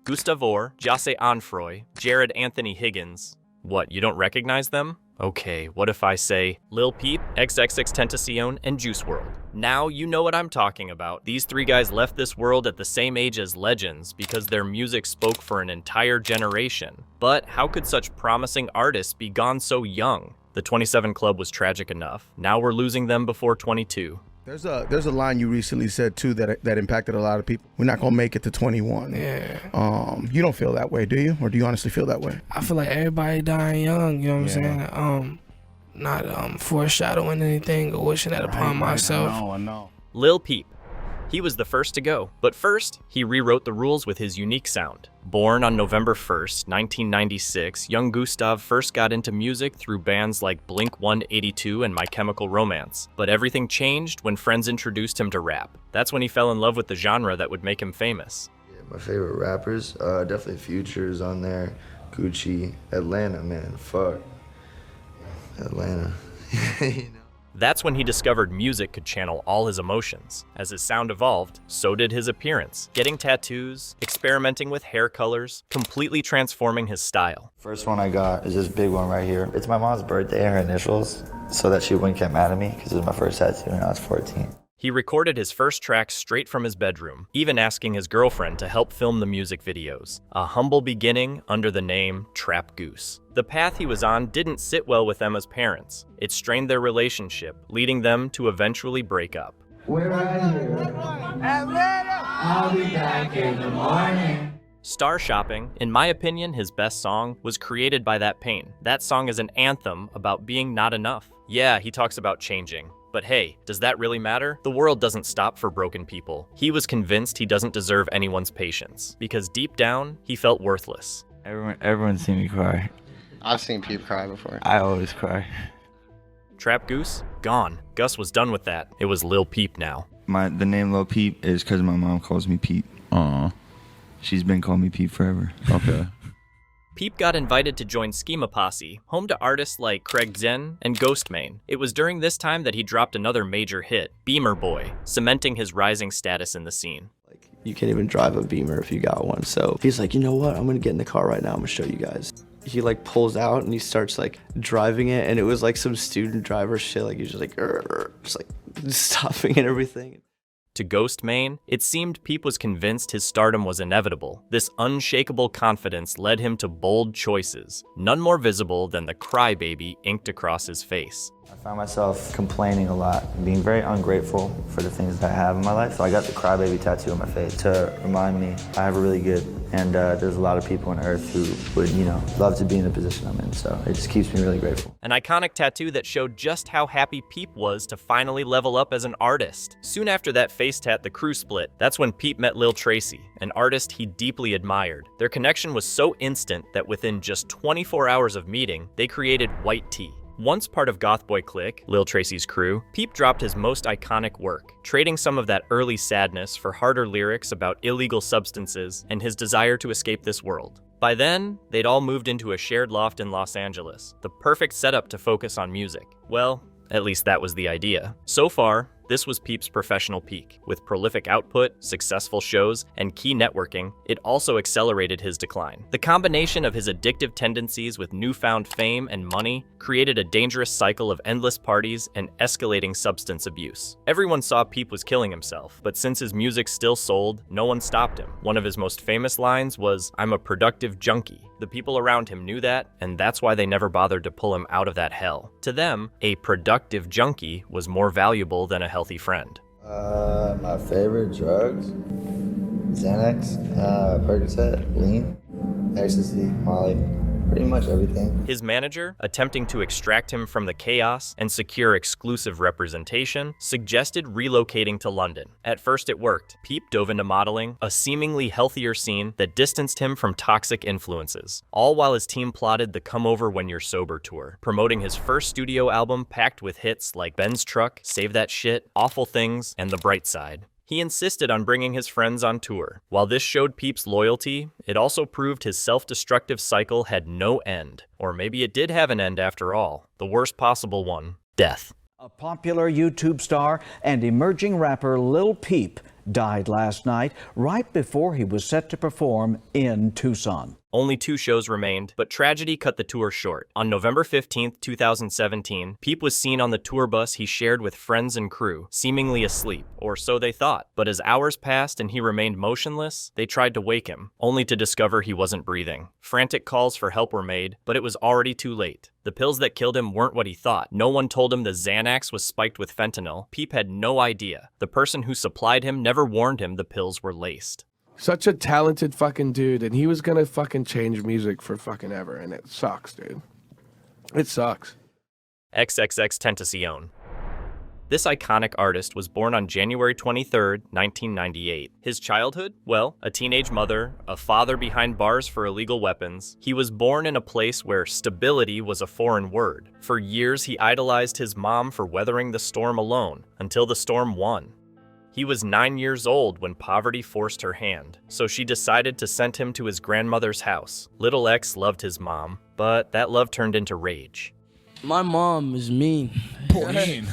Gustavor, Jose Anfroy, Jared Anthony Higgins. What, you don't recognize them? Okay, what if I say Lil Peep, XXXTENTACION, and Juice WRLD? Now you know what I'm talking about. These three guys left this world at the same age as legends because their music spoke for an entire generation. But how could such promising artists be gone so young? The 27 Club was tragic enough. Now we're losing them before 22. There's a line you recently said too that impacted a lot of people. We're not gonna make it to 21. Yeah. You don't feel that way, do you? Or do you honestly feel that way? I feel like everybody dying young, you know what I'm saying? Not foreshadowing anything or wishing that upon myself. I know. Lil Peep. He was the first to go, but first, he rewrote the rules with his unique sound. Born on November 1st, 1996, young Gustav first got into music through bands like Blink-182 and My Chemical Romance. But everything changed when friends introduced him to rap. That's when he fell in love with the genre that would make him famous. Yeah, my favorite rappers, definitely Future's on there, Gucci, Atlanta, man, fuck. Atlanta, you know? That's when he discovered music could channel all his emotions. As his sound evolved, so did his appearance. Getting tattoos, experimenting with hair colors, completely transforming his style. First one I got is this big one right here. It's my mom's birthday, her initials, so that she wouldn't get mad at me because it was my first tattoo when I was 14. He recorded his first tracks straight from his bedroom, even asking his girlfriend to help film the music videos. A humble beginning under the name Trap Goose. The path he was on didn't sit well with Emma's parents. It strained their relationship, leading them to eventually break up. We're right here. Atlanta! I'll be back in the morning. Star Shopping, in my opinion, his best song, was created by that pain. That song is an anthem about being not enough. Yeah, he talks about changing. But hey, does that really matter? The world doesn't stop for broken people. He was convinced he doesn't deserve anyone's patience, because deep down, he felt worthless. Everyone's seen me cry. I've seen Peep cry before. I always cry. Trap Goose? Gone. Gus was done with that. It was Lil Peep now. The name Lil Peep is because my mom calls me Pete. She's been calling me Pete forever. Okay. Peep got invited to join Schema Posse, home to artists like Craig Zen and Ghostmane. It was during this time that he dropped another major hit, Beamer Boy, cementing his rising status in the scene. Like, you can't even drive a Beamer if you got one, so he's like, you know what, I'm gonna get in the car right now, I'm gonna show you guys. He like pulls out and he starts like driving it, and it was like some student driver shit, like he's just like, just like stopping and everything. To Ghostmane, it seemed Peep was convinced his stardom was inevitable. This unshakable confidence led him to bold choices, none more visible than the crybaby inked across his face. I found myself complaining a lot, being very ungrateful for the things that I have in my life. So I got the crybaby tattoo on my face to remind me I have a really good, and there's a lot of people on earth who would, love to be in the position I'm in. So it just keeps me really grateful. An iconic tattoo that showed just how happy Peep was to finally level up as an artist. Soon after that face tat, the crew split. That's when Peep met Lil Tracy, an artist he deeply admired. Their connection was so instant that within just 24 hours of meeting, they created White Tea. Once part of Goth Boy Clique, Lil Tracy's crew, Peep dropped his most iconic work, trading some of that early sadness for harder lyrics about illegal substances and his desire to escape this world. By then, they'd all moved into a shared loft in Los Angeles, the perfect setup to focus on music. Well, at least that was the idea. So far, this was Peep's professional peak. With prolific output, successful shows, and key networking, it also accelerated his decline. The combination of his addictive tendencies with newfound fame and money created a dangerous cycle of endless parties and escalating substance abuse. Everyone saw Peep was killing himself, but since his music still sold, no one stopped him. One of his most famous lines was, "I'm a productive junkie." The people around him knew that, and that's why they never bothered to pull him out of that hell. To them, a productive junkie was more valuable than a healthy friend. My favorite drugs? Xanax, Percocet, lean, ecstasy, Molly, pretty much everything. His manager, attempting to extract him from the chaos and secure exclusive representation, suggested relocating to London. At first it worked. Peep dove into modeling, a seemingly healthier scene that distanced him from toxic influences, all while his team plotted the Come Over When You're Sober tour, promoting his first studio album packed with hits like Ben's Truck, Save That Shit, Awful Things, and The Bright Side. He insisted on bringing his friends on tour. While this showed Peep's loyalty, it also proved his self-destructive cycle had no end. Or maybe it did have an end after all. The worst possible one, death. A popular YouTube star and emerging rapper Lil Peep died last night right before he was set to perform in Tucson. Only 2 shows remained, but tragedy cut the tour short. On November 15, 2017, Peep was seen on the tour bus he shared with friends and crew, seemingly asleep, or so they thought. But as hours passed and he remained motionless, they tried to wake him, only to discover he wasn't breathing. Frantic calls for help were made, but it was already too late. The pills that killed him weren't what he thought. No one told him the Xanax was spiked with fentanyl. Peep had no idea. The person who supplied him never warned him the pills were laced. Such a talented fucking dude, and he was gonna fucking change music for fucking ever, and it sucks, dude. It sucks. XXXTENTACION. This iconic artist was born on January 23, 1998. His childhood? Well, a teenage mother, a father behind bars for illegal weapons. He was born in a place where stability was a foreign word. For years, he idolized his mom for weathering the storm alone, until the storm won. He was 9 years old when poverty forced her hand, so she decided to send him to his grandmother's house. Little X loved his mom, but that love turned into rage. My mom is mean. Mean?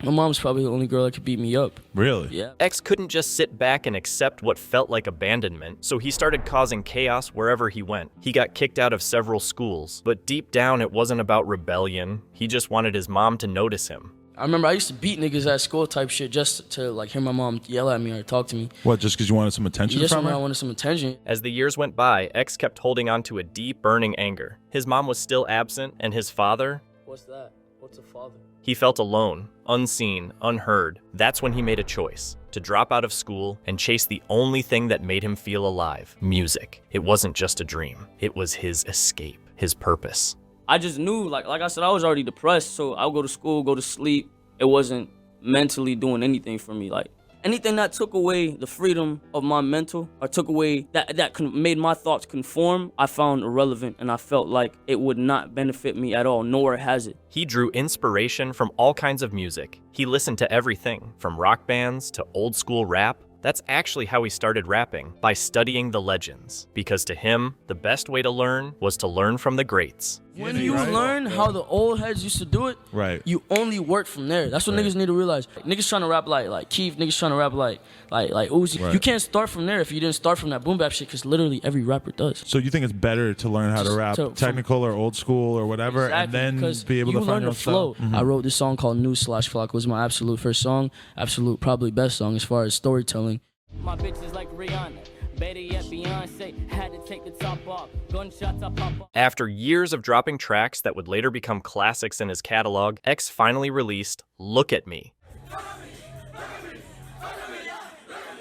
My mom's probably the only girl that could beat me up. Really? Yeah. X couldn't just sit back and accept what felt like abandonment, so he started causing chaos wherever he went. He got kicked out of several schools, but deep down it wasn't about rebellion. He just wanted his mom to notice him. I remember I used to beat niggas at school type shit just to like hear my mom yell at me or talk to me. What, just because you wanted some attention Just from when her? I wanted some attention. As the years went by, X kept holding on to a deep, burning anger. His mom was still absent, and his father... What's that? What's a father? He felt alone, unseen, unheard. That's when he made a choice, to drop out of school and chase the only thing that made him feel alive, music. It wasn't just a dream. It was his escape, his purpose. I just knew, like I said, I was already depressed, so I would go to school, go to sleep. It wasn't mentally doing anything for me. Like anything that took away the freedom of my mental or took away that made my thoughts conform, I found irrelevant, and I felt like it would not benefit me at all, nor has it. He drew inspiration from all kinds of music. He listened to everything, from rock bands to old school rap. That's actually how he started rapping, by studying the legends. Because to him, the best way to learn was to learn from the greats. When you learn how the old heads used to do it, you only work from there. That's what niggas need to realize. Niggas trying to rap like Keith, niggas trying to rap like Uzi. You can't start from there if you didn't start from that boom bap shit, because literally every rapper does. So you think it's better to learn how to rap technical or old school or whatever, and then be able to find your flow. I wrote this song called News/Flock. It was my absolute first song, absolute probably best song as far as storytelling. My bitch is like Rihanna. Better yet, Beyonce had to take the top off. Gunshots, I pop off. After years of dropping tracks that would later become classics in his catalog, X finally released Look at Me.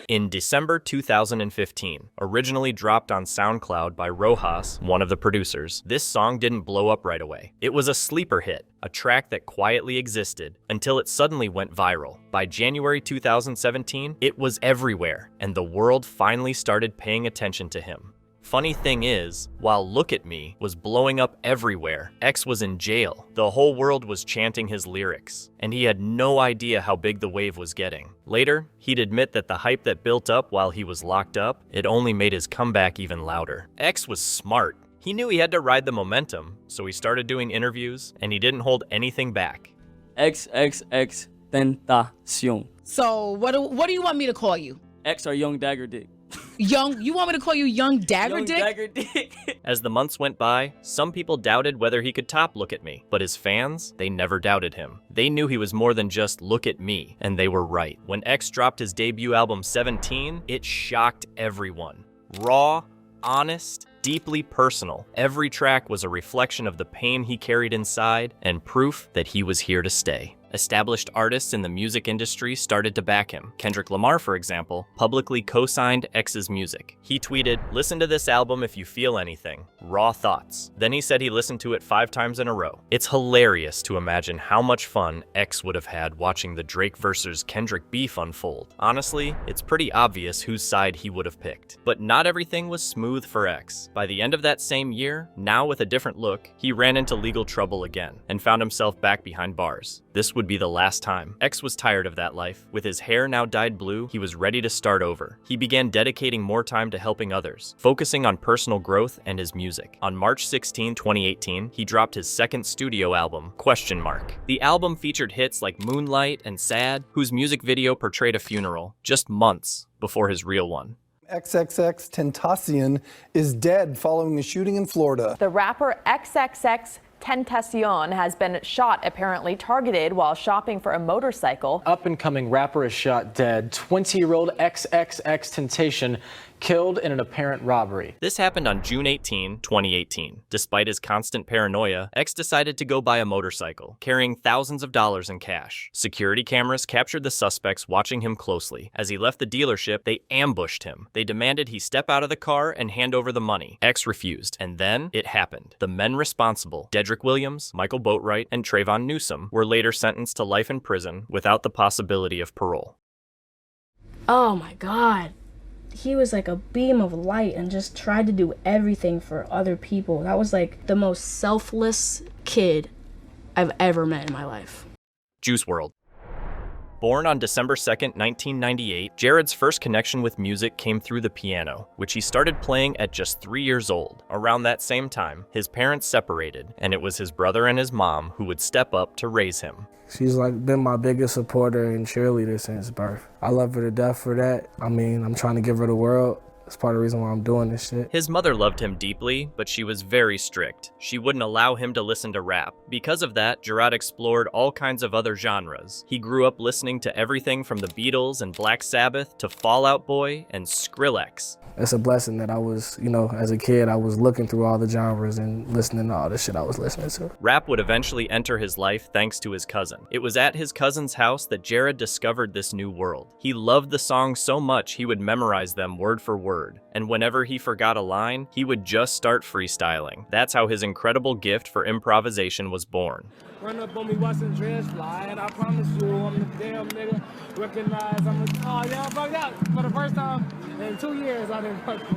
In December 2015, originally dropped on SoundCloud by Rojas, one of the producers, this song didn't blow up right away. It was a sleeper hit, a track that quietly existed until it suddenly went viral. By January 2017, it was everywhere, and the world finally started paying attention to him. Funny thing is, while Look at Me was blowing up everywhere, X was in jail. The whole world was chanting his lyrics, and he had no idea how big the wave was getting. Later, he'd admit that the hype that built up while he was locked up, it only made his comeback even louder. X was smart. He knew he had to ride the momentum, so he started doing interviews, and he didn't hold anything back. XXXTENTACION. So what do you want me to call you? X or Young Dagger Dick. You want me to call you Young Dagger Dick? Young Dagger Dick. As the months went by, some people doubted whether he could top Look at Me, but his fans, they never doubted him. They knew he was more than just Look at Me, and they were right. When X dropped his debut album 17, it shocked everyone. Raw, honest, deeply personal. Every track was a reflection of the pain he carried inside and proof that he was here to stay. Established artists in the music industry started to back him. Kendrick Lamar, for example, publicly co-signed X's music. He tweeted, "Listen to this album if you feel anything. Raw thoughts." Then he said he listened to it 5 times in a row. It's hilarious to imagine how much fun X would have had watching the Drake versus Kendrick beef unfold. Honestly, it's pretty obvious whose side he would have picked. But not everything was smooth for X. By the end of that same year, now with a different look, he ran into legal trouble again and found himself back behind bars. This would be the last time. X was tired of that life. With his hair now dyed blue, he was ready to start over. He began dedicating more time to helping others, focusing on personal growth and his music. On March 16, 2018, he dropped his second studio album, ? The album featured hits like Moonlight and Sad, whose music video portrayed a funeral, just months before his real one. XXXTENTACION is dead following a shooting in Florida. The rapper XXXTENTACION has been shot, apparently targeted while shopping for a motorcycle. Up-and-coming rapper is shot dead. 20-year-old XXXTENTACION killed in an apparent robbery. This happened on June 18, 2018. Despite his constant paranoia, X decided to go buy a motorcycle, carrying thousands of dollars in cash. Security cameras captured the suspects watching him closely. As he left the dealership, they ambushed him. They demanded he step out of the car and hand over the money. X refused, and then it happened. The men responsible, Dedrick Williams, Michael Boatwright, and Trayvon Newsom, were later sentenced to life in prison without the possibility of parole. Oh my God. He was like a beam of light and just tried to do everything for other people. That was like the most selfless kid I've ever met in my life. Juice WRLD. Born on December 2nd, 1998, Jared's first connection with music came through the piano, which he started playing at just 3 years old. Around that same time, his parents separated, and it was his brother and his mom who would step up to raise him. She's like been my biggest supporter and cheerleader since birth. I love her to death for that. I mean, I'm trying to give her the world. That's part of the reason why I'm doing this shit. His mother loved him deeply, but she was very strict. She wouldn't allow him to listen to rap. Because of that, Juwrld explored all kinds of other genres. He grew up listening to everything from the Beatles and Black Sabbath to Fall Out Boy and Skrillex. It's a blessing that I was, as a kid, I was looking through all the genres and listening to all the shit I was listening to. Rap would eventually enter his life thanks to his cousin. It was at his cousin's house that Jared discovered this new world. He loved the songs so much he would memorize them word for word. And whenever he forgot a line, he would just start freestyling. That's how his incredible gift for improvisation was born. Run up on me, watching dreads fly, and I promise you, I'm the damn nigga. Recognize I'm oh yeah, I fucked up for the first time in 2 years. I didn't fuck up.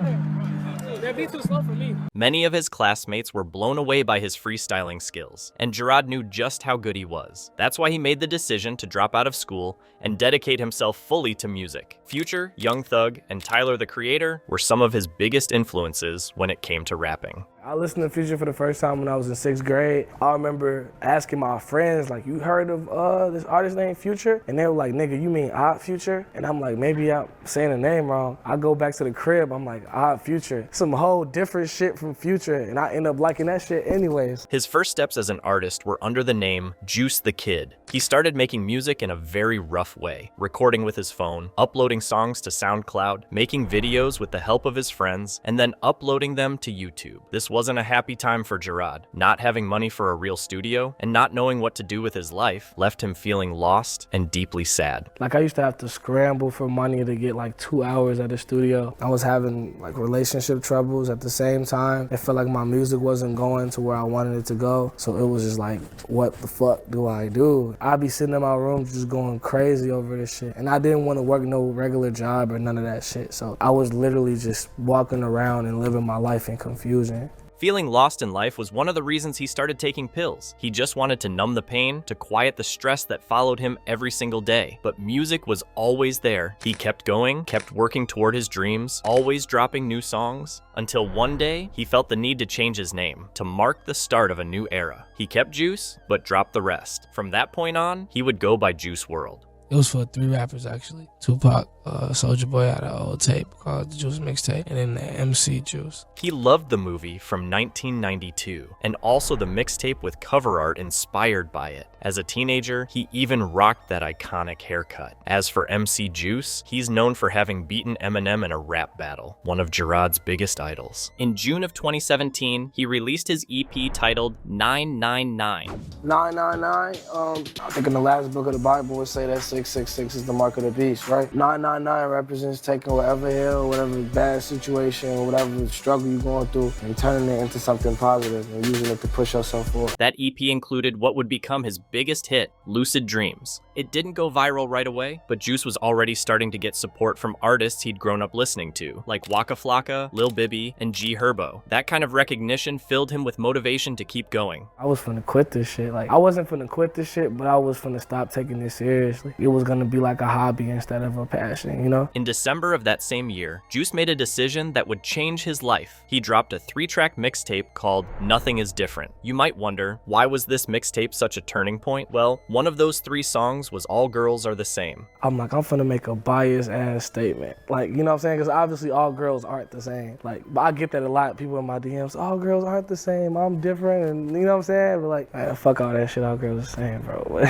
That'd be too slow for me. Many of his classmates were blown away by his freestyling skills, and Juwrld knew just how good he was. That's why he made the decision to drop out of school and dedicate himself fully to music. Future, Young Thug, and Tyler the Creator were some of his biggest influences when it came to rapping. I listened to Future for the first time when I was in 6th grade. I remember asking my friends, like, you heard of this artist named Future? And they were like, nigga, you mean Odd Future? And I'm like, maybe I'm saying the name wrong. I go back to the crib, I'm like, Odd Future. Some whole different shit from Future, and I end up liking that shit anyways. His first steps as an artist were under the name Juice the Kid. He started making music in a very rough way, recording with his phone, uploading songs to SoundCloud, making videos with the help of his friends, and then uploading them to YouTube. This wasn't a happy time for Juwrld. Not having money for a real studio and not knowing what to do with his life left him feeling lost and deeply sad. Like I used to have to scramble for money to get like 2 hours at the studio. I was having like relationship troubles at the same time. It felt like my music wasn't going to where I wanted it to go. So it was just like, what the fuck do I do? I'd be sitting in my room just going crazy over this shit. And I didn't want to work no regular job or none of that shit. So I was literally just walking around and living my life in confusion. Feeling lost in life was one of the reasons he started taking pills. He just wanted to numb the pain, to quiet the stress that followed him every single day. But music was always there. He kept going, kept working toward his dreams, always dropping new songs, until one day he felt the need to change his name, to mark the start of a new era. He kept Juice, but dropped the rest. From that point on, he would go by Juice WRLD. It was for 3 rappers actually. Tupac, Soulja Boy had an old tape called the Juice Mixtape, and then the MC Juice. He loved the movie from 1992, and also the mixtape with cover art inspired by it. As a teenager, he even rocked that iconic haircut. As for MC Juice, he's known for having beaten Eminem in a rap battle, one of Juwrld's biggest idols. In June of 2017, he released his EP titled 999. 999, I think in the last book of the Bible would say that 6 666 is the mark of the beast, right? 999 represents taking whatever hell, whatever bad situation, whatever struggle you're going through and turning it into something positive and using it to push yourself forward. That EP included what would become his biggest hit, Lucid Dreams. It didn't go viral right away, but Juice was already starting to get support from artists he'd grown up listening to, like Waka Flocka, Lil Bibby, and G Herbo. That kind of recognition filled him with motivation to keep going. I was finna quit this shit. Like, I wasn't finna quit this shit, but I was finna stop taking this seriously. It was gonna be like a hobby instead of a passion, you know? In December of that same year, Juice made a decision that would change his life. He dropped a 3-track mixtape called Nothing Is Different. You might wonder, why was this mixtape such a turning point? Well, one of those 3 songs was All Girls Are the Same. I'm like, I'm finna make a biased ass statement. Like, you know what I'm saying? Because obviously all girls aren't the same. Like, but I get that a lot. People in my DMs, all girls aren't the same. I'm different, and you know what I'm saying? But like, man, fuck all that shit. All girls are the same, bro.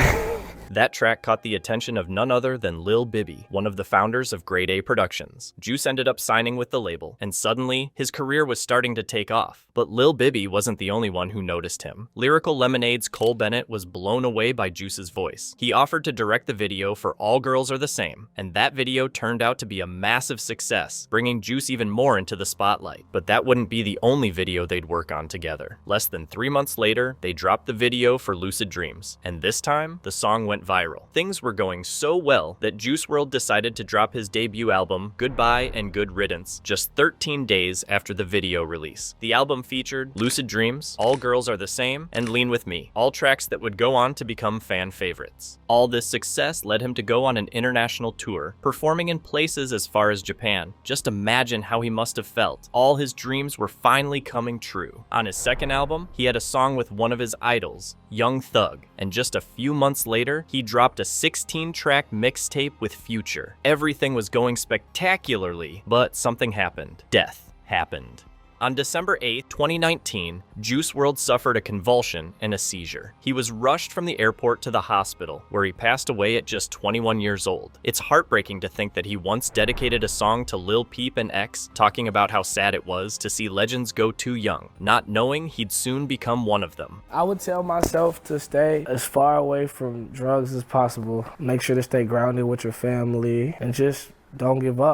That track caught the attention of none other than Lil Bibby, one of the founders of Grade A Productions. Juice ended up signing with the label, and suddenly, his career was starting to take off. But Lil Bibby wasn't the only one who noticed him. Lyrical Lemonade's Cole Bennett was blown away by Juice's voice. He offered to direct the video for All Girls Are the Same, and that video turned out to be a massive success, bringing Juice even more into the spotlight. But that wouldn't be the only video they'd work on together. Less than 3 months later, they dropped the video for Lucid Dreams, and this time, the song went viral. Things were going so well that Juice WRLD decided to drop his debut album, Goodbye and Good Riddance, just 13 days after the video release. The album featured Lucid Dreams, All Girls Are the Same, and Lean With Me, all tracks that would go on to become fan favorites. All this success led him to go on an international tour, performing in places as far as Japan. Just imagine how he must have felt. All his dreams were finally coming true. On his second album, he had a song with one of his idols, Young Thug, and just a few months later, he dropped a 16-track mixtape with Future. Everything was going spectacularly, but something happened. Death happened. On December 8, 2019, Juice WRLD suffered a convulsion and a seizure. He was rushed from the airport to the hospital, where he passed away at just 21 years old. It's heartbreaking to think that he once dedicated a song to Lil Peep and X, talking about how sad it was to see legends go too young, not knowing he'd soon become one of them. I would tell myself to stay as far away from drugs as possible. Make sure to stay grounded with your family and just don't give up.